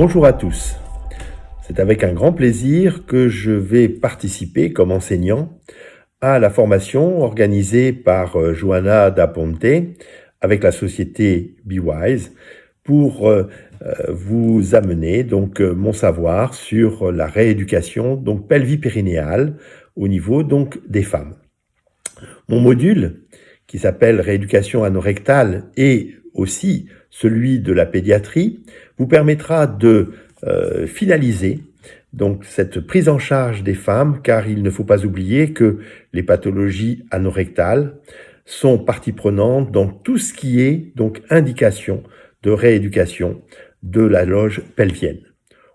Bonjour à tous. C'est avec un grand plaisir que je vais participer comme enseignant à la formation organisée par Johanna da Ponte avec la société BeWise pour vous amener mon savoir sur la rééducation pelvipérinéale au niveau des femmes. Mon module qui s'appelle rééducation anorectale et aussi celui de la pédiatrie vous permettra de finaliser cette prise en charge des femmes, car il ne faut pas oublier que les pathologies anorectales sont partie prenante dans tout ce qui est indication de rééducation de la loge pelvienne.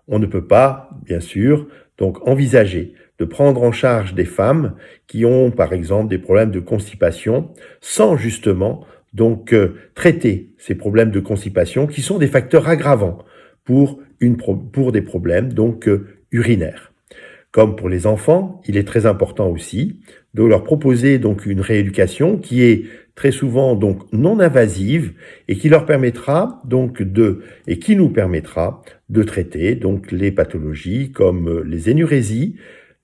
On ne peut pas, bien sûr, envisager de prendre en charge des femmes qui ont, par exemple, des problèmes de constipation, sans justement traiter ces problèmes de constipation qui sont des facteurs aggravants pour des problèmes urinaires. Comme pour les enfants, il est très important aussi de leur proposer une rééducation qui est très souvent non invasive et qui leur permettra et qui nous permettra de traiter les pathologies comme les énurésies,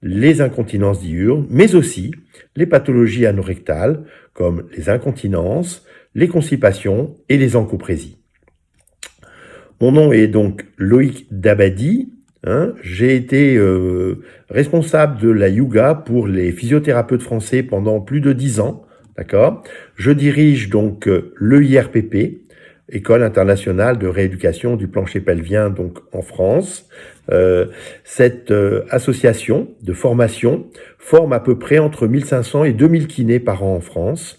les incontinences diurnes, mais aussi les pathologies anorectales comme les incontinences, les constipations et les encoprésies. Mon nom est Loïc Dabadi. J'ai été responsable de la yoga pour les physiothérapeutes français pendant plus de 10 ans. D'accord. Je dirige l'EIRPP, École internationale de rééducation du plancher pelvien en France. Cette association de formation forme à peu près entre 1500 et 2000 kinés par an en France.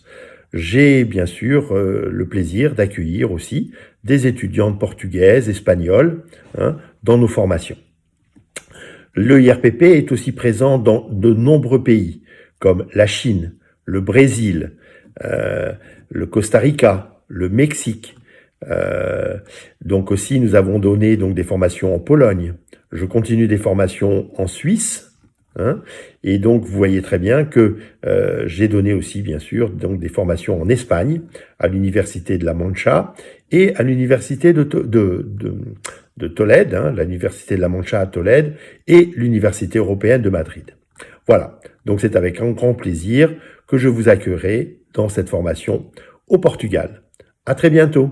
J'ai bien sûr le plaisir d'accueillir aussi des étudiantes portugaises, espagnoles dans nos formations. L'EIRPP est aussi présent dans de nombreux pays comme la Chine, le Brésil, le Costa Rica, le Mexique. Aussi nous avons donné des formations en Pologne. Je continue des formations en Suisse. Et vous voyez très bien que j'ai donné aussi bien sûr des formations en Espagne, à l'université de La Mancha et à l'université de Tolède, l'université de La Mancha à Tolède et l'université européenne de Madrid. Voilà, c'est avec un grand plaisir que je vous accueillerai dans cette formation au Portugal. À très bientôt.